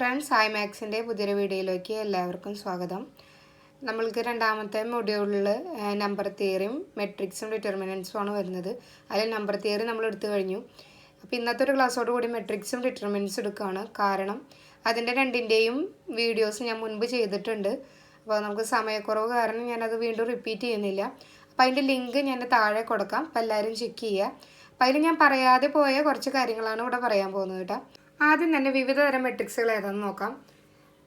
Friends, മാത്സിൻ്റെ പുതിയൊരു വീഡിയോയിലേക്ക് എല്ലാവർക്കും സ്വാഗതം. നമ്മൾക്ക് രണ്ടാമത്തെ മൊഡ്യൂളിൽ നമ്പർ തിയറിയും മെട്രിക്സും ഡിറ്റർമിനൻസും ആണ് വരുന്നത്. അതിൽ നമ്പർ തിയറി നമ്മൾ എടുത്തു കഴിഞ്ഞു. അപ്പോൾ ഇന്നത്തെ ഒരു ക്ലാസ്സോട് കൂടി മെട്രിക്സും ഡിറ്റർമിനൻസും എടുക്കുകയാണ്. കാരണം അതിൻ്റെ രണ്ടിൻ്റെയും വീഡിയോസ് ഞാൻ മുൻപ് ചെയ്തിട്ടുണ്ട്. അപ്പോൾ നമുക്ക് സമയക്കുറവ് കാരണം ഞാനത് വീണ്ടും റിപ്പീറ്റ് ചെയ്യുന്നില്ല. അപ്പോൾ അതിൻ്റെ ലിങ്ക് ഞാൻ താഴെ കൊടുക്കാം. അപ്പോൾ എല്ലാവരും ചെക്ക് ചെയ്യുക. അപ്പോൾ അതിൽ ഞാൻ പറയാതെ പോയ കുറച്ച് കാര്യങ്ങളാണ് ഇവിടെ പറയാൻ പോകുന്നത് കേട്ടോ. ആദ്യം തന്നെ വിവിധ തരം മെട്രിക്സുകൾ ഏതാണെന്ന് നോക്കാം.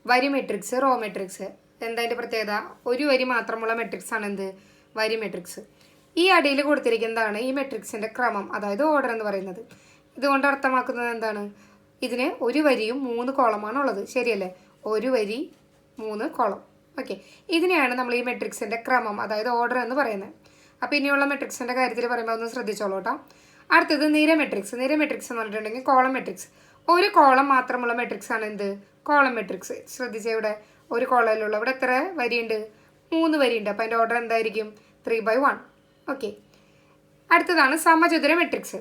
വരി മെട്രിക്സ്, റോ മെട്രിക്സ്. എന്താ അതിൻ്റെ പ്രത്യേകത? ഒരു വരി മാത്രമുള്ള മെട്രിക്സ് ആണ് എന്ത്? വരി മെട്രിക്സ്. ഈ അടിയിൽ കൊടുത്തിരിക്കുന്നതാണ് ഈ മെട്രിക്സിൻ്റെ ക്രമം, അതായത് ഓർഡർ എന്ന് പറയുന്നത്. ഇതുകൊണ്ട് അർത്ഥമാക്കുന്നത് എന്താണ്? ഇതിന് ഒരു വരിയും 3 കോളമാണ് ഉള്ളത്, ശരിയല്ലേ? ഒരു വരി 3 കോളം. ഓക്കെ, ഇതിനെയാണ് നമ്മൾ ഈ മെട്രിക്സിൻ്റെ ക്രമം, അതായത് ഓർഡർ എന്ന് പറയുന്നത്. അപ്പോൾ ഇനിയുള്ള മെട്രിക്സിൻ്റെ കാര്യത്തിൽ പറയുമ്പോൾ ഒന്ന് ശ്രദ്ധിച്ചോളൂ കേട്ടോ. അടുത്തത് നിര മെട്രിക്സ്. നിര മെട്രിക്സ് എന്ന് പറഞ്ഞിട്ടുണ്ടെങ്കിൽ കോളം മെട്രിക്സ്. ഒരു കോളം മാത്രമുള്ള മെട്രിക്സ് ആണ് എന്ത്? Column matrix. ശ്രദ്ധിച്ചേ, ഇവിടെ ഒരു കോളയിലുള്ള ഇവിടെ എത്ര വരിയുണ്ട്? 3 വരിയുണ്ട്. അപ്പോൾ അതിൻ്റെ ഓർഡർ എന്തായിരിക്കും? 3/1. ഓക്കെ, അടുത്തതാണ് സമചതുര മെട്രിക്സ്.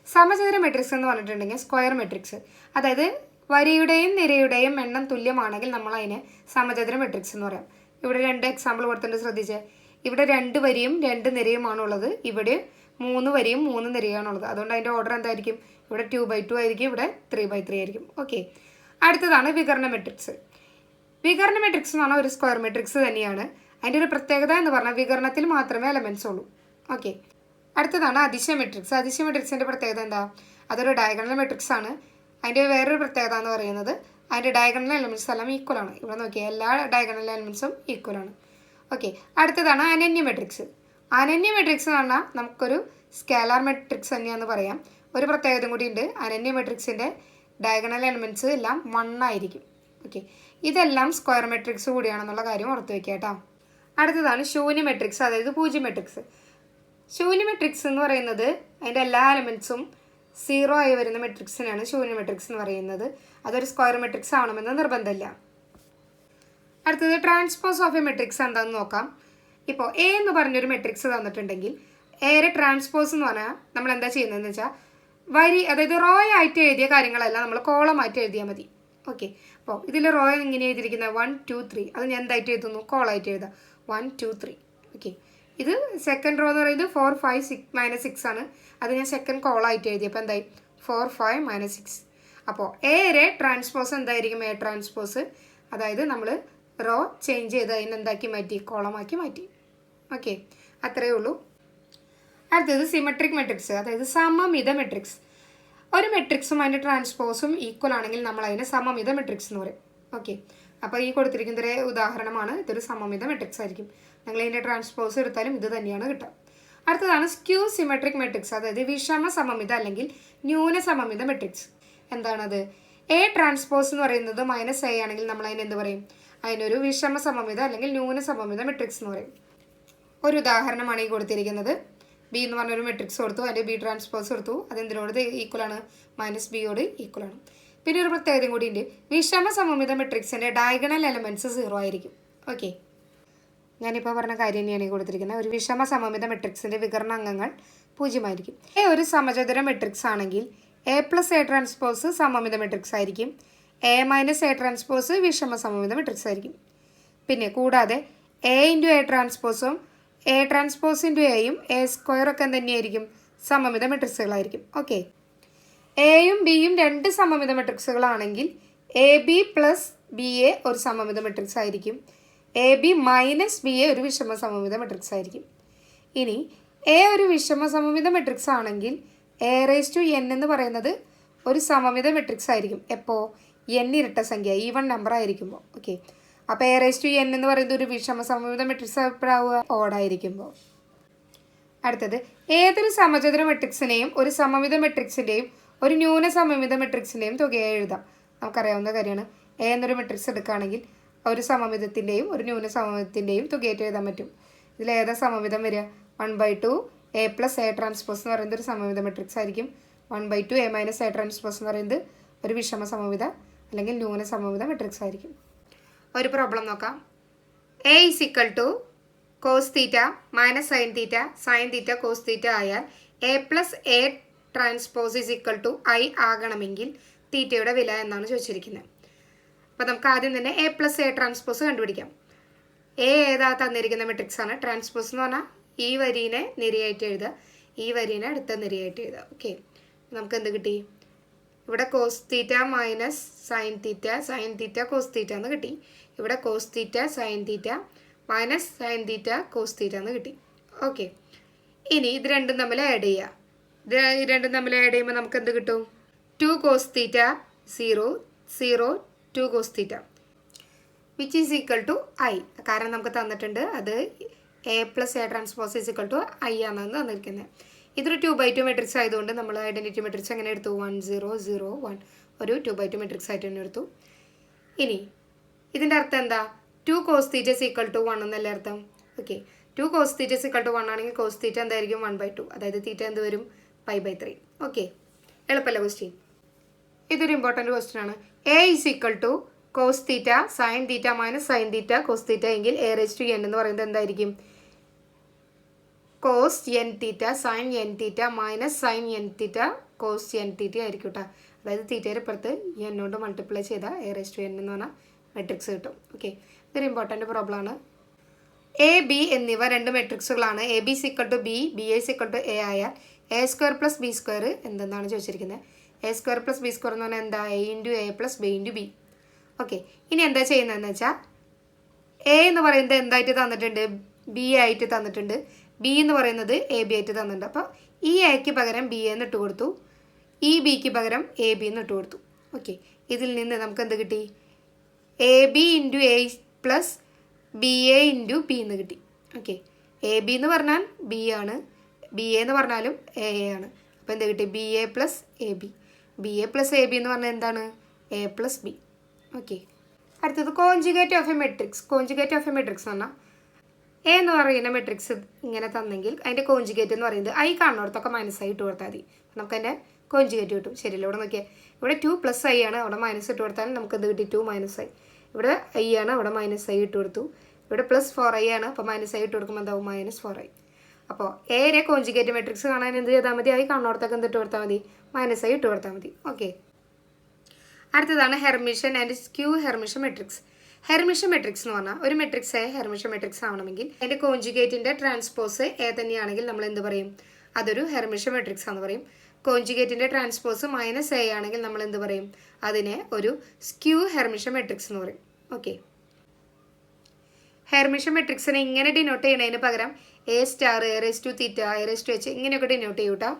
സമചതുര മെട്രിക്സ് എന്ന് പറഞ്ഞിട്ടുണ്ടെങ്കിൽ സ്ക്വയർ മെട്രിക്സ്. അതായത് വരിയുടെയും നിരയുടെയും എണ്ണം തുല്യമാണെങ്കിൽ നമ്മൾ അതിനെ സമചതുര മെട്രിക്സ് എന്ന് പറയാം. ഇവിടെ 2 എക്സാമ്പിൾ കൊടുത്തിട്ടുണ്ട്, ശ്രദ്ധിച്ചേ. ഇവിടെ 2 വരിയും 2 നിരയുമാണുള്ളത്. ഇവിടെ 3 വരിയും 3 നിരയാണുള്ളത്. അതുകൊണ്ട് അതിൻ്റെ ഓർഡർ എന്തായിരിക്കും? ഇവിടെ 2/2 ആയിരിക്കും, ഇവിടെ 3/3 ആയിരിക്കും. ഓക്കെ, അടുത്തതാണ് വികർണ മെട്രിക്സ്. വികർണ മെട്രിക്സ് എന്ന് പറഞ്ഞാൽ ഒരു സ്ക്വയർ മെട്രിക്സ് തന്നെയാണ്. അതിൻ്റെ ഒരു പ്രത്യേകത എന്ന് പറഞ്ഞാൽ വികരണത്തിൽ മാത്രമേ എലമെൻറ്റ്സ് ഉള്ളൂ. ഓക്കെ, അടുത്തതാണ് അതിശയ മെട്രിക്സ്. അതിശയ മെട്രിക്സിൻ്റെ പ്രത്യേകത എന്താ? അതൊരു ഡയഗണൽ മെട്രിക്സ് ആണ്. അതിൻ്റെ വേറൊരു പ്രത്യേകത എന്ന് പറയുന്നത് അതിൻ്റെ ഡയഗണൽ എലമെൻറ്റ്സ് എല്ലാം ഈക്വൽ ആണ്. ഇവിടെ നോക്കിയാൽ എല്ലാ ഡയഗണൽ എലമെൻറ്റ്സും ഈക്വൽ ആണ്. ഓക്കെ, അടുത്തതാണ് അനന്യ മെട്രിക്സ്. അനന്യ മെട്രിക്സ് എന്ന് പറഞ്ഞാൽ നമുക്കൊരു സ്കേലാർ മെട്രിക്സ് തന്നെയാണെന്ന് പറയാം. ഒരു പ്രത്യേകത കൂടി ഉണ്ട്. അനന്യ മെട്രിക്സിൻ്റെ ഡയഗണൽ എലമെൻറ്റ്സ് എല്ലാം 1 ആയിരിക്കും. ഓക്കെ, ഇതെല്ലാം സ്ക്വയർ മെട്രിക്സ് കൂടിയാണെന്നുള്ള കാര്യം ഓർത്ത് വയ്ക്കുക കേട്ടോ. അടുത്തതാണ് ശൂന്യ മെട്രിക്സ്, അതായത് പൂജ്യ മെട്രിക്സ്. ശൂന്യ മെട്രിക്സ് എന്ന് പറയുന്നത് അതിൻ്റെ എല്ലാ എലമെൻറ്റ്സും 0 ആയി വരുന്ന മെട്രിക്സിനാണ് ശൂന്യ മെട്രിക്സ് എന്ന് പറയുന്നത്. അതൊരു സ്ക്വയർ മെട്രിക്സ് ആവണമെന്ന് നിർബന്ധമില്ല. അടുത്തത് ട്രാൻസ്പോസ് ഓഫ് എ മെട്രിക്സ് എന്താണെന്ന് നോക്കാം. ഇപ്പോൾ എ എന്ന് പറഞ്ഞൊരു മെട്രിക്സ് തന്നിട്ടുണ്ടെങ്കിൽ എയുടെ ട്രാൻസ്പോസ് എന്ന് പറഞ്ഞാൽ നമ്മൾ എന്താ ചെയ്യുന്നതെന്ന് വെച്ചാൽ വരി, അതായത് റോ ആയിട്ട് എഴുതിയ കാര്യങ്ങളെല്ലാം നമ്മൾ കോളമായിട്ട് എഴുതിയാൽ മതി. ഓക്കെ, അപ്പോൾ ഇതിൽ റോ ഇങ്ങനെ എഴുതിയിരിക്കുന്നത് 1 2 3. അത് ഞാൻ എന്തായിട്ട് എഴുതുന്നു? കോളായിട്ട് എഴുതാം, 1 2 3. ഓക്കെ, ഇത് സെക്കൻഡ് റോ എന്ന് പറയുന്നത് 4 5 6 -6 ആണ്. അത് ഞാൻ സെക്കൻഡ് കോളായിട്ട് എഴുതി. അപ്പോൾ എന്തായി? 4 5 -6. അപ്പോൾ എയുടെ ട്രാൻസ്പോസ് എന്തായിരിക്കും? എ ട്രാൻസ്പോസ്, അതായത് നമ്മൾ റോ ചേഞ്ച് ചെയ്ത് അതിന് എന്താക്കി മാറ്റി? കോളമാക്കി മാറ്റി. ഓക്കെ, അത്രയേ ഉള്ളൂ. അടുത്തത് സിമെട്രിക് മെട്രിക്സ്, അതായത് സമമിത മെട്രിക്സ്. ഒരു മെട്രിക്സും അതിൻ്റെ ട്രാൻസ്പോസും ഈക്വൽ ആണെങ്കിൽ നമ്മൾ അതിനെ സമമിത മെട്രിക്സ് എന്ന് പറയും. ഓക്കെ, അപ്പോൾ ഈ കൊടുത്തിരിക്കുന്ന ഒരു ഉദാഹരണമാണ്. ഇതൊരു സമമിത മെട്രിക്സ് ആയിരിക്കും. നിങ്ങൾ ഇതിൻ്റെ ട്രാൻസ്പോസ് എടുത്താലും ഇത് തന്നെയാണ് കിട്ടുക. അടുത്തതാണ് സ്ക്യൂ സിമെട്രിക് മെട്രിക്സ്, അതായത് വിഷമ സമമിത അല്ലെങ്കിൽ ന്യൂന സമമിത മെട്രിക്സ്. എന്താണത്? എ ട്രാൻസ്പോസ് എന്ന് പറയുന്നത് -a ആണെങ്കിൽ നമ്മൾ അതിന് എന്ത് പറയും? അതിനൊരു വിഷമ സമമിത അല്ലെങ്കിൽ ന്യൂന സമമിത മെട്രിക്സ് എന്ന് പറയും. ഒരു ഉദാഹരണമാണ് ഈ കൊടുത്തിരിക്കുന്നത്. ബി എന്ന് പറഞ്ഞൊരു മെട്രിക്സ് കൊടുത്തു, അതിൻ്റെ ബി ട്രാൻസ്പോസ് കൊടുത്തു. അതെന്തിനോട് ഈക്വൽ ആണ്? -b ഈക്വൽ ആണ്. പിന്നെ ഒരു പ്രത്യേകതയും കൂടി ഉണ്ട്. വിഷമ സമമിത മെട്രിക്സിൻ്റെ ഡയഗണൽ എലമെൻറ്റ്സ് 0 ആയിരിക്കും. ഓക്കെ, ഞാനിപ്പോൾ പറഞ്ഞ കാര്യം തന്നെയാണ് ഈ കൊടുത്തിരിക്കുന്നത്. ഒരു വിഷമ സമമിത മെട്രിക്സിൻ്റെ വികരണ അംഗങ്ങൾ 0 ആയിരിക്കും. എ ഒരു സമചതുര മെട്രിക്സ് ആണെങ്കിൽ A+A ട്രാൻസ്പോസ് സമമിത മെട്രിക്സ് ആയിരിക്കും. A - A ട്രാൻസ്പോസ് വിഷമ സമമിത മെട്രിക്സ് ആയിരിക്കും. പിന്നെ കൂടാതെ A × A ട്രാൻസ്പോസും A transpose × Aയും A² ഒക്കെ തന്നെയായിരിക്കും സമമിത മെട്രിക്സുകളായിരിക്കും. ഓക്കെ, എയും ബിയും 2 സമമിത മെട്രിക്സുകളാണെങ്കിൽ AB + BA ഒരു സമമിത മെട്രിക്സ് ആയിരിക്കും. AB - BA ഒരു വിഷമ സമമിത മെട്രിക്സ് ആയിരിക്കും. ഇനി എ ഒരു വിഷമ സമമിത മെട്രിക്സ് ആണെങ്കിൽ A⁻n എന്ന് പറയുന്നത് ഒരു സമമിത മെട്രിക്സ് ആയിരിക്കും. എപ്പോൾ? n ഇരട്ട സംഖ്യ, ഈവൺ നമ്പർ ആയിരിക്കുമ്പോൾ. ഓക്കെ, അപ്പോൾ A⁻n എന്ന് പറയുന്നത് ഒരു വിഷമ സമമിത മെട്രിക്സ് എപ്പോഴാവുക? ഓഡായിരിക്കുമ്പോൾ. അടുത്തത് ഏതൊരു സമചതുര മെട്രിക്സിനെയും ഒരു സമമിത മെട്രിക്സിൻ്റെയും ഒരു ന്യൂന സമമിത മെട്രിക്സിൻ്റെയും തുകയായി എഴുതാം. നമുക്കറിയാവുന്ന കാര്യമാണ്. എ എന്നൊരു മെട്രിക്സ് എടുക്കുകയാണെങ്കിൽ ഒരു സമമിതത്തിൻ്റെയും ഒരു ന്യൂന സമമിതത്തിൻ്റെയും തുകയായിട്ട് എഴുതാൻ പറ്റും. ഇതിൽ ഏതാ സമമിതം വരിക? 1/2 A+A ട്രാൻസ്പോസ് എന്ന് പറയുന്നത് ഒരു സമമിത മെട്രിക്സ് ആയിരിക്കും. 1/2 A - A ട്രാൻസ്പോസ് എന്ന് പറയുന്നത് ഒരു വിഷമ സമമിത അല്ലെങ്കിൽ ന്യൂന സമമിത മെട്രിക്സ് ആയിരിക്കും. ഒരു പ്രോബ്ലം നോക്കാം. A = cos θ - sin θ sin θ cos θ ആയാൽ A+A ട്രാൻസ്പോസ് I ആകണമെങ്കിൽ തീറ്റയുടെ വില എന്നാണ് ചോദിച്ചിരിക്കുന്നത്. അപ്പോൾ നമുക്ക് ആദ്യം തന്നെ എ പ്ലസ് എ ട്രാൻസ്പോസ് കണ്ടുപിടിക്കാം. എ ഏതാ തന്നിരിക്കുന്ന മെട്രിക്സ് ആണ്. ട്രാൻസ്പോസ് എന്ന് പറഞ്ഞാൽ ഈ വരീനെ നിരയായിട്ട് എഴുതുക, ഈ വരീനെ അടുത്ത നിരയായിട്ട് എഴുതുക. ഓക്കെ, നമുക്ക് എന്ത് കിട്ടി? ഇവിടെ cos theta minus sign theta, sign theta cos theta എന്ന് കിട്ടി. ഇവിടെ cos theta sign theta minus sign theta cos theta എന്ന് കിട്ടി. ഓക്കെ, ഇനി ഇത് രണ്ടും തമ്മിൽ ആഡ് ചെയ്യുക. ഇത് രണ്ടും തമ്മിൽ ആഡ് ചെയ്യുമ്പോൾ നമുക്ക് എന്ത് കിട്ടും? 2 cos theta 0 0 2 cos theta which is equal to I. കാരണം നമുക്ക് തന്നിട്ടുണ്ട് അത് A plus A transpose is equal to I ആണെന്ന് തന്നിരിക്കുന്നത്. ഇതൊരു 2x2 മെട്രിക്സ് ആയതുകൊണ്ട് നമ്മൾ ഐഡൻറ്റിറ്റി മെട്രിക്സ് എങ്ങനെ എടുത്തു? 1 0 0 1 ഒരു 2x2 മെട്രിക്സ് ആയിട്ട് തന്നെ എടുത്തു. ഇനി ഇതിൻ്റെ അർത്ഥം എന്താ? 2 cos theta is equal to 1 എന്നല്ലേ അർത്ഥം? Okay, 2 cos theta is equal to 1 ആണെങ്കിൽ കോസ് തീറ്റ എന്തായിരിക്കും? 1/2. അതായത് തീറ്റ എന്ത് വരും? π/3. ഓക്കെ, എളുപ്പമല്ല ക്വസ്റ്റ്യൻ. ഇതൊരു ഇമ്പോർട്ടൻറ്റ് ക്വസ്റ്റ്യൻ ആണ്. A is equal to cos theta sign theta minus sign theta cos theta എങ്കിൽ എ റേസ് ടു എൻ എന്ന് പറയുന്നത് എന്തായിരിക്കും? Cos n theta sin n theta minus sin n theta cos n theta ആയിരിക്കും കേട്ടോ. അതായത് തീറ്റയുടെ പുറത്ത് എന്നോട് മൾട്ടിപ്ലൈ ചെയ്താൽ എ റേസ് ടു എൻ എന്ന് പറഞ്ഞാൽ മെട്രിക്സ് കിട്ടും. ഓക്കെ, ഇതൊരു ഇമ്പോർട്ടൻറ്റ് പ്രോബ്ലം ആണ്. എ ബി എന്നിവ രണ്ട് മെട്രിക്സുകളാണ്. A B is equal to B, B A is equal to A ആയാൽ A square plus B square എന്തെന്നാണ് ചോദിച്ചിരിക്കുന്നത്. A square plus B square എന്ന് പറഞ്ഞാൽ എന്താ? A into A plus B into B. Okay, ഇനി എന്താ ചെയ്യുന്നതെന്ന് വെച്ചാൽ എ എന്ന് പറയുന്നത് എന്തായിട്ട് തന്നിട്ടുണ്ട്? ബി ആയിട്ട് തന്നിട്ടുണ്ട്. ബി എന്ന് പറയുന്നത് എ ബി ആയിട്ട് തന്നിട്ടുണ്ട്. അപ്പോൾ ഈ എക്ക് പകരം ബി എന്ന് ഇട്ട് കൊടുത്തു, ഈ ബിക്ക് പകരം എ ബി എന്ന് ഇട്ട് കൊടുത്തു. ഓക്കെ, ഇതിൽ നിന്ന് നമുക്ക് എന്ത് കിട്ടി? A B into A plus B A into B എന്ന് കിട്ടി. ഓക്കെ, എ ബി എന്ന് പറഞ്ഞാൽ ബി ആണ്, ബി എ എന്ന് പറഞ്ഞാലും എ ആണ്. അപ്പോൾ എന്ത് കിട്ടി? B A plus A B. B A plus A B എന്ന് പറഞ്ഞാൽ എന്താണ്? A plus B. ഓക്കെ, അടുത്തത് conjugate of a matrix. Conjugate of a matrix എന്ന് പറഞ്ഞാൽ എ എന്ന് പറയുന്ന മെട്രിക്സ് ഇങ്ങനെ തന്നെങ്കിൽ അതിൻ്റെ കോഞ്ചുഗേറ്റ് എന്ന് പറയുന്നത് ഐ കാണുന്നിടത്തൊക്കെ മൈനസ് ഐ ഇട്ട് കൊടുത്താൽ മതി. നമുക്ക് അതിൻ്റെ കോഞ്ചുഗേറ്റ് കിട്ടും. ശരിയല്ലോ? ഇവിടെ നോക്കിയാൽ ഇവിടെ 2 പ്ലസ് ഐ ആണ്, അവിടെ മൈനസ് ഇട്ട് കൊടുത്താൽ നമുക്ക് എന്ത് കിട്ടി? 2 മൈനസ് ഐ. ഇവിടെ ഐ ആണ്, അവിടെ മൈനസ് ഐ ഇട്ട് കൊടുത്തു. ഇവിടെ പ്ലസ് 4i ആണ്, അപ്പോൾ മൈനസ് ഐ ഇട്ട് കൊടുക്കുമ്പോൾ എന്താവും? -4i. അപ്പോൾ എയുടെ കോഞ്ചുഗേറ്റ് മെട്രിക്സ് കാണാൻ എന്ത് ചെയ്താൽ മതി? ഐ കാണുന്നിടത്തൊക്കെ എന്ത് ഇട്ട് കൊടുത്താൽ മതി? മൈനസ് ഐ ഇട്ട് കൊടുത്താൽ മതി. ഓക്കെ, അടുത്തതാണ് ഹെർമിഷൻ ആൻഡ് സ്ക്യൂ ഹെർമിഷൻ മെട്രിക്സ്. ഹെർമിഷൻ മെട്രിക്സ് എന്ന് പറഞ്ഞാൽ ഒരു മെട്രിക്സ് എ ഹെർമിഷൻ മെട്രിക്സ് ആവണമെങ്കിൽ അതിൻ്റെ കോഞ്ചുഗേറ്റിൻ്റെ ട്രാൻസ്പോസ് എ തന്നെയാണെങ്കിൽ നമ്മൾ എന്ത് പറയും? അതൊരു ഹെർമിഷൻ മെട്രിക്സ് ആണെന്ന് പറയും. കോഞ്ചുഗേറ്റിൻ്റെ ട്രാൻസ്പോസ് മൈനസ് എ ആണെങ്കിൽ നമ്മൾ എന്ത് പറയും? അതിനെ ഒരു സ്ക്യൂ ഹെർമിഷൻ മെട്രിക്സ് എന്ന് പറയും. ഓക്കെ, ഹെർമിഷൻ മെട്രിക്സിനെ ഇങ്ങനെ ഡിനോട്ട് ചെയ്യണതിന് പകരം A star, A raise to theta, A raise to H ഇങ്ങനെയൊക്കെ ഡിനോട്ട് ചെയ്യൂട്ടാ.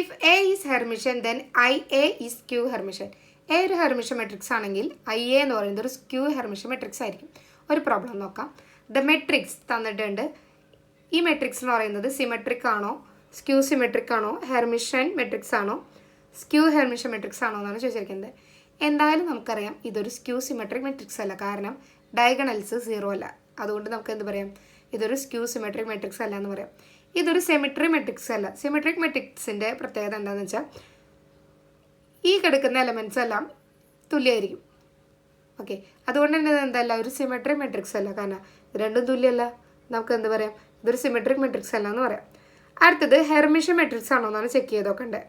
If A is hermitian then i A is skew hermitian. A ഒരു ഹെർമിഷൻ മെട്രിക്സ് ആണെങ്കിൽ ഐ എ എന്ന് പറയുന്നത് ഒരു സ്ക്യൂ ഹെർമിഷൻ മെട്രിക്സ് ആയിരിക്കും. ഒരു പ്രോബ്ലം നോക്കാം. ദ മെട്രിക്സ് തന്നിട്ടുണ്ട്. ഈ മെട്രിക്സ് എന്ന് പറയുന്നത് സിമെട്രിക് ആണോ, സ്ക്യൂ സിമെട്രിക് ആണോ, ഹെർമിഷൻ മെട്രിക്സ് ആണോ, സ്ക്യൂ ഹെർമിഷൻ മെട്രിക്സ് ആണോ എന്നാണ് ചോദിച്ചിരിക്കുന്നത്. എന്തായാലും നമുക്കറിയാം ഇതൊരു സ്ക്യൂ സിമെട്രിക് മെട്രിക്സ് അല്ല, കാരണം ഡയഗണൽസ് 0 അല്ല. അതുകൊണ്ട് നമുക്ക് എന്ത് പറയാം? ഇതൊരു സ്ക്യൂ സിമെട്രിക് മെട്രിക്സ് അല്ല എന്ന് പറയാം. ഇതൊരു സിമെട്രിക് മെട്രിക്സ് അല്ല. സിമെട്രിക് മെട്രിക്സിൻ്റെ പ്രത്യേകത എന്താണെന്ന് വെച്ചാൽ ഈ കിടക്കുന്ന എലമെൻറ്റ്സ് എല്ലാം തുല്യമായിരിക്കും. ഓക്കെ, അതുകൊണ്ട് തന്നെ എന്തല്ല ഒരു സിമെട്രിക് മെട്രിക്സ് അല്ല, കാരണം രണ്ടും തുല്യമല്ല. നമുക്ക് എന്ത് പറയാം? ഇതൊരു സിമെട്രിക് മെട്രിക്സ് അല്ല എന്ന് പറയാം. അടുത്തത് ഹെർമിഷൻ മെട്രിക്സ് ആണോ എന്നാണ് ചെക്ക് ചെയ്തൊക്കെ.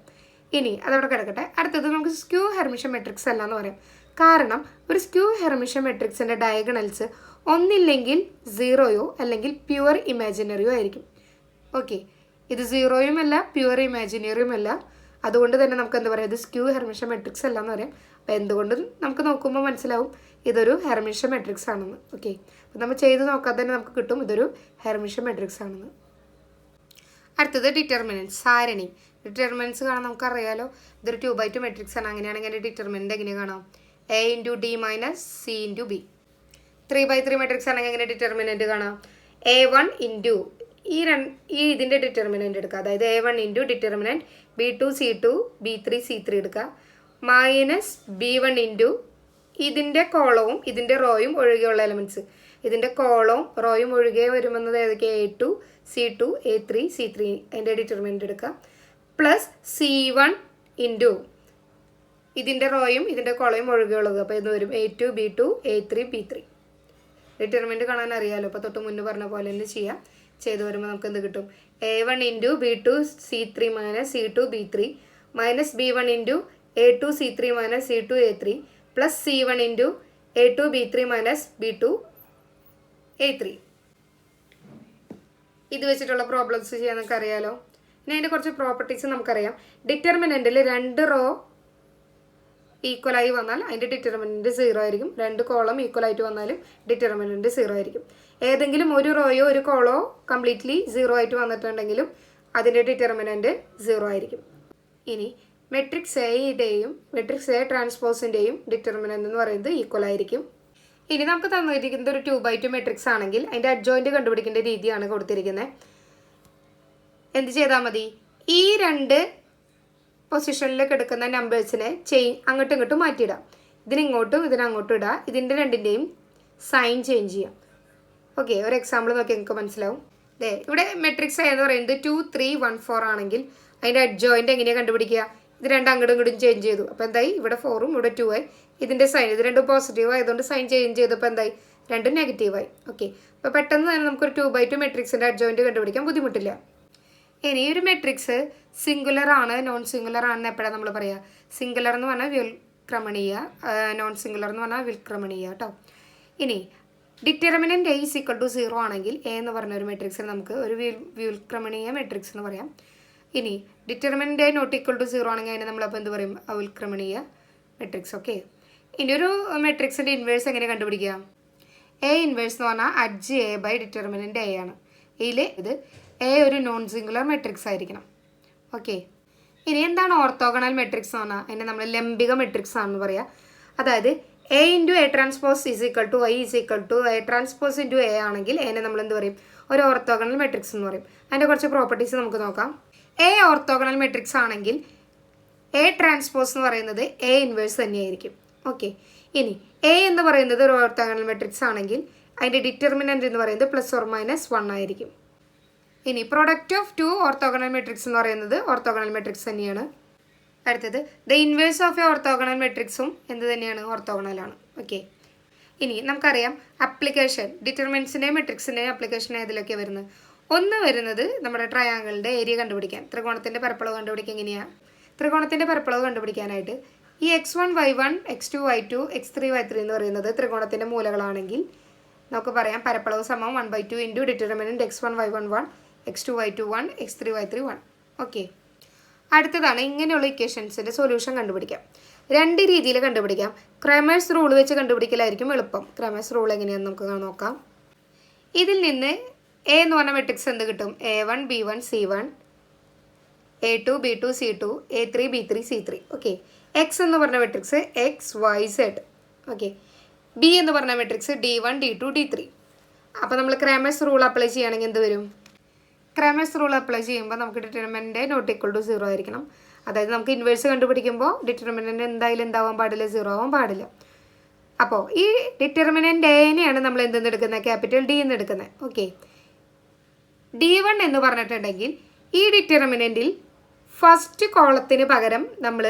ഇനി അതവിടെ കിടക്കട്ടെ. അടുത്തത് നമുക്ക് സ്ക്യൂ ഹെർമിഷൻ മെട്രിക്സ് അല്ല എന്ന് പറയാം. കാരണം ഒരു സ്ക്യൂ ഹെർമിഷൻ മെട്രിക്സിൻ്റെ ഡയഗണൽസ് ഒന്നില്ലെങ്കിൽ 0യോ അല്ലെങ്കിൽ പ്യുവർ ഇമാജിനറിയോ ആയിരിക്കും. ഓക്കെ, ഇത് 0യും അല്ല പ്യുവർ ഇമാജിനറിയും അല്ല. അതുകൊണ്ട് തന്നെ നമുക്ക് എന്താ പറയുക? ഇത് സ്ക്യൂ ഹെർമിഷൻ മെട്രിക്സ് അല്ല എന്ന് പറയാം. അപ്പോൾ എന്തുകൊണ്ടും നമുക്ക് നോക്കുമ്പോൾ മനസ്സിലാവും ഇതൊരു ഹെർമിഷൻ മെട്രിക്സ് ആണെന്ന്. ഓക്കെ, അപ്പോൾ നമ്മൾ ചെയ്ത് നോക്കാതെ തന്നെ നമുക്ക് കിട്ടും ഇതൊരു ഹെർമിഷൻ മെട്രിക്സ് ആണെന്ന്. അടുത്തത് ഡിറ്റർമിനൻസ്, സാരണി. ഡിറ്റർമിനൻസ് കാണാൻ നമുക്കറിയാലോ ഇതൊരു 2x2 മെട്രിക്സ് ആണ്. അങ്ങനെയാണെങ്കിൽ അതിൻ്റെ ഡിറ്റർമിനൻ്റ് എങ്ങനെ കാണാം? A into D minus C into B. 3x3 matrix ആണെങ്കിൽ എങ്ങനെ ഡിറ്റർമിനൻ്റ് കാണാം? A1 ഇൻറ്റു ഈ ഇതിൻ്റെ ഡിറ്റർമിനൻ്റ് എടുക്കുക. അതായത് A1 into determinant B2 C2 B3 C3 എടുക്കുക മൈനസ് B1 ഇൻറ്റു ഇതിൻ്റെ കോളവും ഇതിൻ്റെ റോയും ഒഴികെയുള്ള എലമെൻറ്റ്സ്. ഇതിൻ്റെ കോളവും റോയും ഒഴികെ വരുമെന്നത് ഏതൊക്കെ? A2 C2 A3 C3 അതിൻ്റെ ഡിറ്റർമിനൻ്റ് എടുക്കുക പ്ലസ് C1 ഇൻറ്റു ഇതിൻ്റെ റോയും ഇതിൻ്റെ കോളയും ഒഴികെയുള്ളത്. അപ്പോൾ ഇത് വരും A2 B2 A3 B3. Determinant കാണാൻ അറിയാമല്ലോ. അപ്പോൾ തൊട്ട് മുന്നേ പറഞ്ഞ പോലെ തന്നെ ചെയ്യാം. ചെയ്ത് വരുമ്പോൾ നമുക്ക് എന്ത് കിട്ടും? A1 into B2 C3 minus C2 B3 minus B1 into A2 C3 minus C2 A3 plus C1 into A2 B3 minus B2 A3. ഇത് വെച്ചിട്ടുള്ള പ്രോബ്ലംസ് ചെയ്യാൻ നമുക്ക് അറിയാലോ. ഇനി അതിൻ്റെ കുറച്ച് പ്രോപ്പർട്ടീസ് നമുക്കറിയാം. ഡിറ്റർമിനൻറ്റിൽ 2 റോ ഈക്വലായി വന്നാൽ അതിൻ്റെ ഡിറ്റർമിനൻറ്റ് 0 ആയിരിക്കും. 2 കോളം ഈക്വലായിട്ട് വന്നാലും ഡിറ്റർമിനൻറ്റ് 0 ആയിരിക്കും. ഏതെങ്കിലും ഒരു റോയോ ഒരു കോളോ കംപ്ലീറ്റ്ലി 0 ആയിട്ട് വന്നിട്ടുണ്ടെങ്കിലും അതിൻ്റെ ഡിറ്റർമിനൻറ്റ് 0 ആയിരിക്കും. ഇനി മെട്രിക്സ് എയുടെയും മെട്രിക്സ് എ ട്രാൻസ്പോസിൻ്റെയും ഡിറ്റർമിനൻറ്റ് എന്ന് പറയുന്നത് ഈക്വൽ ആയിരിക്കും. ഇനി നമുക്ക് തന്നിരിക്കുന്നത് ഒരു 2x2 മെട്രിക്സ് ആണെങ്കിൽ അതിൻ്റെ അഡ്ജോയിൻറ്റ് കണ്ടുപിടിക്കേണ്ട രീതിയാണ് കൊടുത്തിരിക്കുന്നത്. എന്ത് ചെയ്താൽ മതി? ഈ 2 പൊസിഷനിലേക്ക് എടുക്കുന്ന നമ്പേഴ്സിനെ അങ്ങോട്ടും ഇങ്ങോട്ടും മാറ്റിയിടാം. ഇതിനിങ്ങോട്ടും ഇതിനങ്ങോട്ടും ഇടാം. ഇതിൻ്റെ രണ്ടിൻ്റെയും സൈൻ ചേഞ്ച് ചെയ്യാം. ഓക്കെ, ഒരു എക്സാമ്പിൾ നോക്കി നിങ്ങൾക്ക് മനസ്സിലാവും. ഇവിടെ മെട്രിക്സ് എ എന്ന് പറയുന്നത് 2 3 1 4 ആണെങ്കിൽ അതിൻ്റെ അഡ്ജോയിൻറ്റ് എങ്ങനെയാണ് കണ്ടുപിടിക്കുക? ഇത് 2 അങ്ങോട്ടും ഇങ്ങോട്ടും ചേഞ്ച് ചെയ്തു. അപ്പോൾ എന്തായി? ഇവിടെ 4ഉം ഇവിടെ 2ആയി. ഇതിൻ്റെ സൈൻ ഇത് 2 പോസിറ്റീവ് ആയതുകൊണ്ട് സൈൻ ചേഞ്ച് ചെയ്തപ്പോൾ എന്തായി? 2 നെഗറ്റീവായി. ഓക്കെ, അപ്പോൾ പെട്ടെന്ന് തന്നെ നമുക്കൊരു 2x2 മെട്രിക്സിൻ്റെ അഡ്ജോയിൻറ്റ് കണ്ടുപിടിക്കാൻ ബുദ്ധിമുട്ടില്ല. ഇനി ഒരു മെട്രിക്സ് സിംഗുലർ ആണ് നോൺ സിംഗുലർ ആണെന്ന് എപ്പോഴാണ് നമ്മൾ പറയുക? സിംഗുലർ എന്ന് പറഞ്ഞാൽ വ്യുൽക്രമണീയ, നോൺ സിംഗുലർ എന്ന് പറഞ്ഞാൽ വ്യുൽക്രമണീയ കേട്ടോ. ഇനി ഡിറ്റർമിനൻറ്റ് A = 0 ആണെങ്കിൽ എ എന്ന് പറഞ്ഞ ഒരു മെട്രിക്സിന് നമുക്ക് ഒരു വ്യുൽക്രമണീയ മെട്രിക്സ് എന്ന് പറയാം. ഇനി ഡിറ്റർമിനൻറ്റ് A ≠ 0 ആണെങ്കിൽ അതിനെ നമ്മളപ്പോൾ എന്ത് പറയും? അവ്യുൽക്രമണീയ മെട്രിക്സ്. ഓക്കെ, ഇനി ഒരു മെട്രിക്സിൻ്റെ ഇൻവേഴ്സ് എങ്ങനെ കണ്ടുപിടിക്കുക? A ഇൻവേഴ്സ് എന്ന് പറഞ്ഞാൽ adj A by determinant A ആണ്. ഇതിൽ ഇത് A ഒരു നോൺ സിംഗുലർ മെട്രിക്സ് ആയിരിക്കണം. ഓക്കെ, ഇനി എന്താണ് ഓർത്തോഗണൽ മെട്രിക്സ് എന്ന് പറഞ്ഞാൽ അതിനെ നമ്മൾ ലംബിക മെട്രിക്സ് ആണെന്ന് പറയാം. അതായത് A into A transpose = Y A transpose into A ആണെങ്കിൽ അതിനെ നമ്മൾ എന്ത് പറയും? ഒരു ഓർത്തോഗണൽ മെട്രിക്സ് എന്ന് പറയും. അതിൻ്റെ കുറച്ച് പ്രോപ്പർട്ടീസ് നമുക്ക് നോക്കാം. A ഓർത്തോഗണൽ മെട്രിക്സ് ആണെങ്കിൽ A ട്രാൻസ്പോസ് എന്ന് പറയുന്നത് A ഇൻവേഴ്സ് തന്നെയായിരിക്കും. ഓക്കെ, ഇനി A എന്ന് പറയുന്നത് ഒരു ഓർത്തോഗണൽ മെട്രിക്സ് ആണെങ്കിൽ അതിൻ്റെ ഡിറ്റർമിനൻറ്റ് എന്ന് പറയുന്നത് +or-1 ആയിരിക്കും. ഇനി പ്രൊഡക്റ്റ് ഓഫ് 2 ഓർത്തോഗണൽ മെട്രിക്സ് എന്ന് പറയുന്നത് ഓർത്തോഗണൽ മെട്രിക്സ് തന്നെയാണ്. അടുത്തത് the inverse of a orthogonal മെട്രിക്സും എന്ത് തന്നെയാണ്? ഓർത്തോഗണലാണ്. ഓക്കെ, ഇനി നമുക്കറിയാം അപ്ലിക്കേഷൻ ഡിറ്റർമിനൻസിൻ്റെയും മെട്രിക്സിൻ്റെയും അപ്ലിക്കേഷൻ ഏതിലൊക്കെ വരുന്നത്? ഒന്ന് വരുന്നത് നമ്മുടെ ട്രയാങ്കിളിൻ്റെ ഏരിയ കണ്ടുപിടിക്കാൻ, ത്രികോണത്തിൻ്റെ പരപ്പളവ് കണ്ടുപിടിക്കാൻ. എങ്ങനെയാണ് ത്രികോണത്തിൻ്റെ പരപ്പളവ് കണ്ടുപിടിക്കാനായിട്ട്? ഈ x1 y1 x2 y2 x3 y3 എന്ന് പറയുന്നത് ത്രികോണത്തിൻ്റെ മൂലകളാണെങ്കിൽ നമുക്ക് പറയാം പരപ്പളവ് = 1/2 into determinant x1 y1 1 x2 y2 1 x3 y3 1. Okay, അടുത്തതാണ് ഇങ്ങനെയുള്ള ഇക്വേഷൻസിൻ്റെ സൊല്യൂഷൻ കണ്ടുപിടിക്കാം. 2 രീതിയിൽ കണ്ടുപിടിക്കാം. ക്രമേഴ്സ് റൂൾ വെച്ച് കണ്ടുപിടിക്കലായിരിക്കും എളുപ്പം. ക്രമേഴ്സ് റൂൾ എങ്ങനെയാണെന്ന് നമുക്ക് നോക്കാം. ഇതിൽ നിന്ന് A എന്ന് പറഞ്ഞ മെട്രിക്സ് എന്ത് കിട്ടും? A1 B1 C1 A2 B2 C2 A3 B3 C3. Okay, X എന്ന് പറഞ്ഞ matrix X Y Z. Okay, B എന്ന് പറഞ്ഞ മെട്രിക്സ് D1 D2 D3. അപ്പോൾ നമ്മൾ ക്രമേഴ്സ് റൂൾ അപ്ലൈ ചെയ്യുകയാണെങ്കിൽ എന്ത് വരും? ക്രമേഴ്സ് റൂൾ അപ്ലൈ ചെയ്യുമ്പോൾ നമുക്ക് ഡിറ്റർമിനൻറ്റ് ≠ 0 ആയിരിക്കണം. അതായത് നമുക്ക് ഇൻവേഴ്സ് കണ്ടുപിടിക്കുമ്പോൾ ഡിറ്റർമിനൻറ്റ് എന്തായാലും എന്താവാൻ പാടില്ല? 0 ആവാൻ പാടില്ല. അപ്പോൾ ഈ ഡിറ്റർമിനൻറ്റ് എനെയാണ് നമ്മൾ എന്തെന്ന് എടുക്കുന്നത്? ക്യാപിറ്റൽ D എന്ന് എടുക്കുന്നത്. ഓക്കെ, D1 എന്ന് പറഞ്ഞിട്ടുണ്ടെങ്കിൽ ഈ ഡിറ്റർമിനൻറ്റിൽ ഫസ്റ്റ് കോളത്തിന് പകരം നമ്മൾ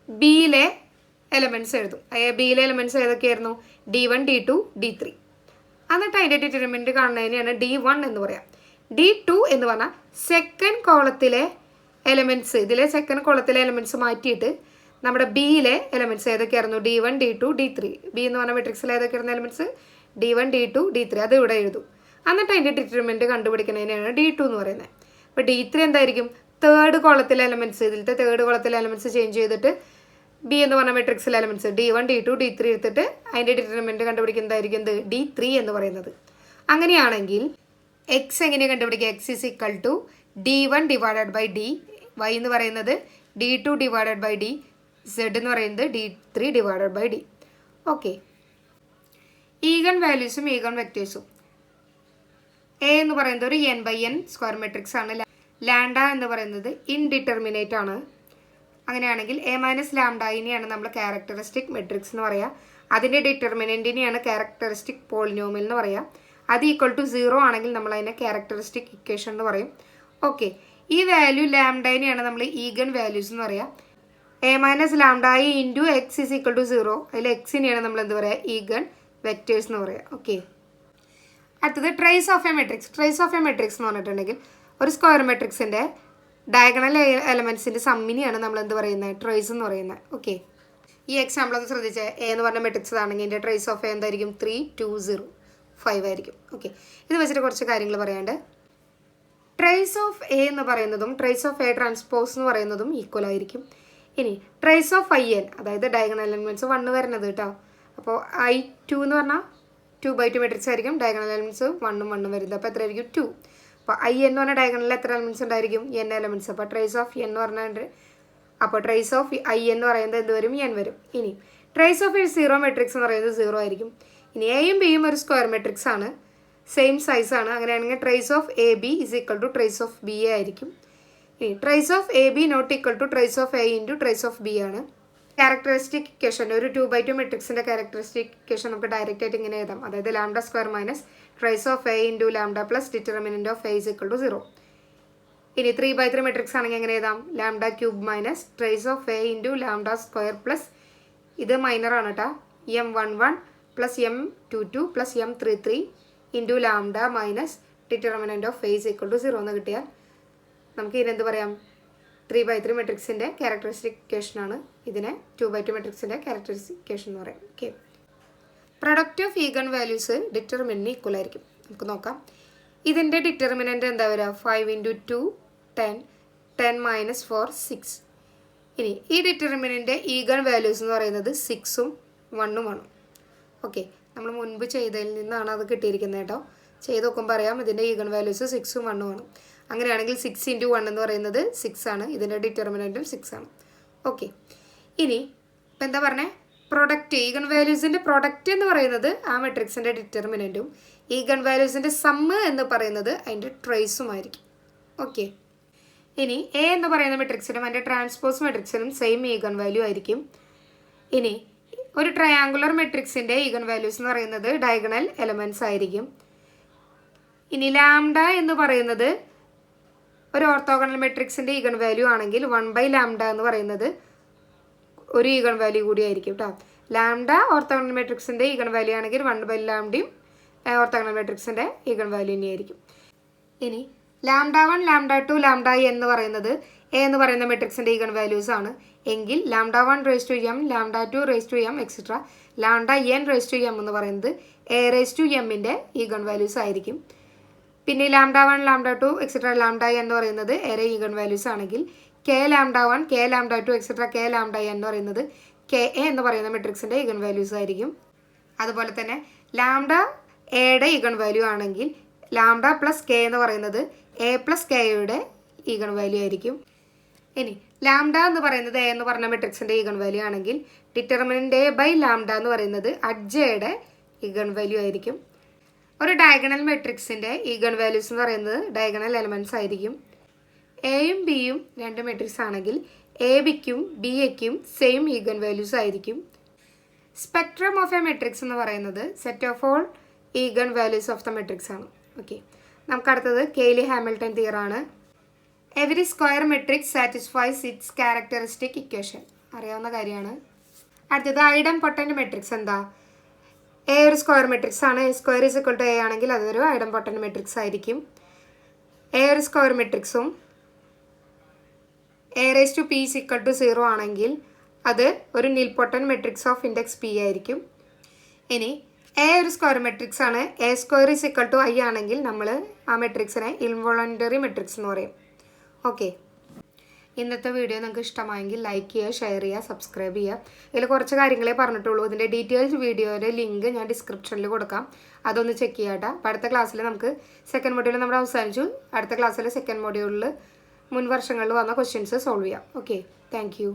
ബിയിലെ എലമെൻറ്റ്സ് എഴുതും. ബിയിലെ എലമെൻറ്റ്സ് ഏതൊക്കെയായിരുന്നു? D1 D2 D3. എന്നിട്ട് അതിൻ്റെ ഡിറ്റർമിനൻറ്റ് കാണുന്നതിനെയാണ് D1 എന്ന് പറയാം. D2 എന്ന് പറഞ്ഞാൽ സെക്കൻഡ് കോളത്തിലെ എലമെൻറ്റ്സ്, ഇതിലെ സെക്കൻഡ് കോളത്തിലെ എലമെൻറ്റ്സ് മാറ്റിയിട്ട് നമ്മുടെ ബിയിലെ elements ഏതൊക്കെയായിരുന്നു? D1 D2 D3. B എന്ന് പറഞ്ഞ മെട്രിക്സിൽ ഏതൊക്കെയായിരുന്നു എലമെൻറ്റ്സ്? D1 D2 D3. അത് ഇവിടെ എഴുതും. എന്നിട്ട് അതിൻ്റെ ഡിറ്റർമിനൻറ്റ് കണ്ടുപിടിക്കുന്നതിനാണ് D2 എന്ന് പറയുന്നത്. അപ്പോൾ D3 എന്തായിരിക്കും? തേർഡ് കോളത്തിലെ എലമെൻറ്റ്സ്, ഇതിലത്തെ തേർഡ് കോളത്തിലെ എലമെൻറ്റ്സ് ചേഞ്ച് ചെയ്തിട്ട് ബി എന്ന് പറഞ്ഞ മെട്രിക്സിലെ എലമെൻറ്റ്സ് D1 D2 D3 എടുത്തിട്ട് അതിൻ്റെ ഡിറ്റർമിനൻറ്റ് കണ്ടുപിടിക്കുന്നതായിരിക്കും എന്ത്? D3 എന്ന് പറയുന്നത്. അങ്ങനെയാണെങ്കിൽ എക്സ് എങ്ങനെ കണ്ടുപിടിക്കുക? X = D1 / D, Y എന്ന് പറയുന്നത് D2 / D, Z എന്ന് പറയുന്നത് D3 / D. ഓക്കെ, ഈഗൺ വാല്യൂസും ഈഗൺ വെക്റ്റേഴ്സും. A എന്ന് പറയുന്നത് ഒരു n/n സ്ക്വയർ മെട്രിക്സ് ആണ്. ലാംഡ എന്ന് പറയുന്നത് ഇൻഡിറ്റർമിനേറ്റ് ആണ്. അങ്ങനെയാണെങ്കിൽ A - ലാംഡയിനെയാണ് നമ്മൾ ക്യാരക്ടറിസ്റ്റിക് മെട്രിക്സ് എന്ന് പറയുക. അതിൻ്റെ ഡിറ്റർമിനൻറ്റിനെയാണ് ക്യാരക്ടറിസ്റ്റിക് പോളിനോമിയൽ എന്ന് പറയുക. അത് = 0 ആണെങ്കിൽ നമ്മൾ അതിനെ ക്യാരക്ടറിസ്റ്റിക് ഇക്വേഷൻ എന്ന് പറയും. ഓക്കെ, ഈ വാല്യൂ ലാംഡയിനെയാണ് നമ്മൾ ഈഗൺ വാല്യൂസ് എന്ന് പറയുക. A - ലാംഡായി ഇൻറ്റു X = 0. അതിൽ എക്സിനെയാണ് നമ്മൾ എന്ത് പറയുക? ഈഗൺ വെക്റ്റേഴ്സ് എന്ന് പറയുക. ഓക്കെ, അടുത്തത് trace of a matrix. Trace of a matrix എന്ന് പറഞ്ഞിട്ടുണ്ടെങ്കിൽ ഒരു സ്ക്വയർ മെട്രിക്സിൻ്റെ ഡയഗണൽ എലമെൻറ്റ്സിൻ്റെ സമ്മിനെയാണ് നമ്മൾ എന്ത് പറയുന്നത്? ട്രേസ് എന്ന് പറയുന്നത്. ഓക്കെ, ഈ എക്സാമ്പിൾ ഒന്ന് ശ്രദ്ധിച്ചേ. എ എന്ന് പറഞ്ഞ മെട്രിക്സ് ആണെങ്കിൽ ഇതിൻ്റെ ട്രേസ് ഓഫ് എ എന്തായിരിക്കും? 3 2 0 5 ആയിരിക്കും. ഓക്കെ, ഇത് വെച്ചിട്ട് കുറച്ച് കാര്യങ്ങൾ പറയാണ്ട്. ട്രേസ് ഓഫ് എ എന്ന് പറയുന്നതും ട്രേസ് ഓഫ് എ ട്രാൻസ്പോസ് എന്ന് പറയുന്നതും ഈക്വൽ ആയിരിക്കും. ഇനി ട്രേസ് ഓഫ് ഐ എൻ, അതായത് ഡയഗണൽ എലമെൻറ്റ്സ് 1 വരുന്നത് കേട്ടോ. അപ്പോൾ I2 എന്ന് പറഞ്ഞാൽ 2/2 മെട്രിക്സ് ആയിരിക്കും. ഡയഗണൽ എലമെൻറ്റ്സ് 1ഉം 1ഉം വരുന്നത്. അപ്പോൾ എത്ര ആയിരിക്കും? 2. അപ്പോൾ ഐ എൻ എന്ന് പറഞ്ഞാൽ ഡയഗണലിൽ എത്ര എലമെൻറ്റ്സ് ഉണ്ടായിരിക്കും? n elements. അപ്പോൾ ട്രേസ് ഓഫ് എൻ എന്ന് പറഞ്ഞാൽ, അപ്പോൾ ട്രേസ് ഓഫ് ഐ എന്ന് പറയുന്നത് എന്ത് വരും? n വരും. ഇനി ട്രേസ് ഓഫ് 0 മെട്രിക്സ് എന്ന് പറയുന്നത് 0 ആയിരിക്കും. ഇനി എയും ബിയും ഒരു സ്ക്വയർ മെട്രിക്സ് ആണ്, സെയിം സൈസ് ആണ്. അങ്ങനെയാണെങ്കിൽ trace of A B is equal to trace of B A ആയിരിക്കും. ഇനി trace of A B not equal to trace of A into trace of B ആണ്. ക്യാരക്ടറിസ്റ്റിക് ഇക്വേഷൻ, ഒരു 2/2 മെട്രിക്സിൻ്റെ characteristic equation നമുക്ക് direct ആയിട്ട് ഇങ്ങനെ എഴുതാം. അതായത് lambda square minus trace of A into lambda plus determinant of A is equal to 0. ഇനി 3/3 matrix ആണെങ്കിൽ എങ്ങനെ എഴുതാം? Lambda cube minus trace of A into lambda square plus, ഇത് മൈനർ ആണ് കേട്ടോ, M11 plus M22 plus M33 into lambda minus determinant of A is equal to 0 എന്ന് കിട്ടിയാൽ നമുക്ക് ഇതിനെന്ത് പറയാം? 3/3 മെട്രിക്സിൻ്റെ ക്യാരക്ടറിസ്റ്റിക് ഇക്വേഷനാണ്. ഇതിനെ 2/2 മെട്രിക്സിൻ്റെ ക്യാരക്ടറിസ്റ്റിക് ഇക്വേഷൻ എന്ന് പറയാം. Okay, product of eigen values ഡിറ്റർമിനൻറ്റിന് ഈക്വൽ ആയിരിക്കും. നമുക്ക് നോക്കാം. ഇതിൻ്റെ ഡിറ്റർമിനൻറ്റ് എന്താ വരിക? 5 × 2 10 10 - 4 6. ഇനി ഈ ഡിറ്റർമിനൻറ്റിൻ്റെ ഈഗൺ വാല്യൂസ് എന്ന് പറയുന്നത് 6ഉം 1ഉം ആണ്. ഓക്കെ, നമ്മൾ മുൻപ് ചെയ്തതിൽ നിന്നാണ് അത് കിട്ടിയിരിക്കുന്നത് കേട്ടോ. ചെയ്ത് നോക്കുമ്പോൾ അറിയാം ഇതിൻ്റെ ഈഗൺ വാല്യൂസ് 6ഉം 1ഉം ആണ്. അങ്ങനെയാണെങ്കിൽ 6 × 1 എന്ന് പറയുന്നത് 6 ആണ്. ഇതിൻ്റെ ഡിറ്റർമിനൻറ്റും 6 ആണ്. ഓക്കെ, ഇനി ഇപ്പം എന്താ പറഞ്ഞത്? പ്രൊഡക്റ്റ്, ഈഗൺ വാല്യൂസിൻ്റെ പ്രൊഡക്റ്റ് എന്ന് പറയുന്നത് ആ മെട്രിക്സിൻ്റെ ഡിറ്റർമിനൻറ്റും ഈഗൺ വാല്യൂസിൻ്റെ സമ്മ് എന്ന് പറയുന്നത് അതിൻ്റെ ട്രേസും ആയിരിക്കും. ഓക്കെ, ഇനി എ എന്ന് പറയുന്ന മെട്രിക്സിനും അതിൻ്റെ ട്രാൻസ്പോസ് മെട്രിക്സിനും സെയിം ഈഗൺ വാല്യൂ ആയിരിക്കും. ഇനി ഒരു ട്രയാങ്കുലർ മെട്രിക്സിൻ്റെ ഈഗൺ വാല്യൂസ് എന്ന് പറയുന്നത് ഡയഗണൽ എലമെൻറ്റ്സ് ആയിരിക്കും. ഇനി ലാംഡ എന്ന് പറയുന്നത് ഒരു ഓർത്തോഗണൽ മെട്രിക്സിൻ്റെ ഈഗൺ വാല്യൂ ആണെങ്കിൽ 1/λ എന്ന് പറയുന്നത് ഒരു ഈഗൺ വാല്യൂ കൂടി ആയിരിക്കും കേട്ടോ. ലാംഡ ഓർത്തോഗണൽ മെട്രിക്സിൻ്റെ ഈഗൺ വാല്യൂ ആണെങ്കിൽ 1/λയും ഓർത്തോഗണൽ മെട്രിക്സിൻ്റെ ഈഗൺ വാല്യൂ തന്നെയായിരിക്കും. ഇനി λ1 λ2 λi എന്ന് പറയുന്നത് എ എന്ന് പറയുന്ന മെട്രിക്സിൻ്റെ ഈഗൺ വാല്യൂസ് ആണ് എങ്കിൽ λ1 raise to m λ2 raise to m etcetera λn raise to m എന്ന് പറയുന്നത് എ റേസ് ടു എമ്മിൻ്റെ ഈഗൺ വാല്യൂസ് ആയിരിക്കും. പിന്നെ λ1 λ2 എക്സെട്ര λn എന്ന് പറയുന്നത് എറെ ഈഗൺ വാല്യൂസ് ആണെങ്കിൽ k λ1 k λ2 etcetera k λn എന്ന് പറയുന്നത് കെ എ എന്ന് പറയുന്ന മെട്രിക്സിൻ്റെ ഈഗൺ വാല്യൂസ് ആയിരിക്കും. അതുപോലെ തന്നെ ലാംഡ എയുടെ ഈഗൺ വാല്യൂ ആണെങ്കിൽ ലാംഡ പ്ലസ് കെ എന്ന് പറയുന്നത് എ പ്ലസ് കെയുടെ ഈഗൺ വാല്യൂ ആയിരിക്കും. ഇനി ലാംഡ എന്ന് പറയുന്നത് എ എന്ന് പറഞ്ഞ മെട്രിക്സിൻ്റെ ഈഗൺ വാല്യൂ ആണെങ്കിൽ ഡിറ്റർമിനൻ്റ് A/λ എന്ന് പറയുന്നത് അഡ്ജയുടെ ഈഗൺ വാല്യൂ ആയിരിക്കും. ഒരു ഡയഗണൽ മെട്രിക്സിൻ്റെ ഈഗൺ വാല്യൂസ് എന്ന് പറയുന്നത് ഡയഗണൽ എലമെൻറ്റ്സ് ആയിരിക്കും. എയും ബിയും രണ്ട് മെട്രിക്സ് ആണെങ്കിൽ എ ബിക്കും ബി എക്കും സെയിം ഈഗൺ വാല്യൂസ് ആയിരിക്കും. സ്പെക്ട്രം ഓഫ് എ മെട്രിക്സ് എന്ന് പറയുന്നത് set of all eigen values of the matrix ആണ്. ഓക്കെ, നമുക്ക് അടുത്തത് കെയ്ലി ഹാമിൽട്ടൺ തിയറാണ്. Every square matrix satisfies its characteristic equation, അറിയാവുന്ന കാര്യമാണ്. അടുത്തത് ഐഡം പൊട്ടൻ്റ് മെട്രിക്സ് എന്താ? എ ഒരു സ്ക്വയർ മെട്രിക്സ് ആണ്. A square is equal to A ആണെങ്കിൽ അതൊരു ഐഡം പൊട്ടൻ്റ് മെട്രിക്സ് ആയിരിക്കും. എ ഒരു സ്ക്വയർ മെട്രിക്സും A raise to P is equal to 0 ആണെങ്കിൽ അത് ഒരു nilpotent matrix of index P ആയിരിക്കും. ഇനി എ ഒരു സ്ക്വയർ മെട്രിക്സ് ആണ്. A square is equal to I ആണെങ്കിൽ നമ്മൾ ആ മെട്രിക്സിനെ ഇൻവോളണ്ടറി മെട്രിക്സ് എന്ന് പറയും. ഓക്കെ, ഇന്നത്തെ വീഡിയോ നിങ്ങൾക്ക് ഇഷ്ടമായെങ്കിൽ ലൈക്ക് ചെയ്യുക, ഷെയർ ചെയ്യുക, സബ്സ്ക്രൈബ് ചെയ്യുക. ഇതിൽ കുറച്ച് കാര്യങ്ങളെ പറഞ്ഞിട്ടുള്ളൂ. ഇതിൻ്റെ ഡീറ്റെയിൽസ് വീഡിയോയുടെ ലിങ്ക് ഞാൻ ഡിസ്ക്രിപ്ഷനിൽ കൊടുക്കാം, അതൊന്ന് ചെക്ക് ചെയ്യാം കേട്ടോ. അപ്പോൾ അടുത്ത ക്ലാസ്സിൽ നമുക്ക് സെക്കൻഡ് മൊഡ്യൂൾ നമ്മൾ അവസാനിച്ചു. അടുത്ത ക്ലാസ്സിൽ സെക്കൻഡ് മൊഡ്യൂളിൽ മുൻ വർഷങ്ങളിൽ വന്ന ക്വസ്റ്റ്യൻസ് സോൾവ് ചെയ്യാം. Okay, thank you.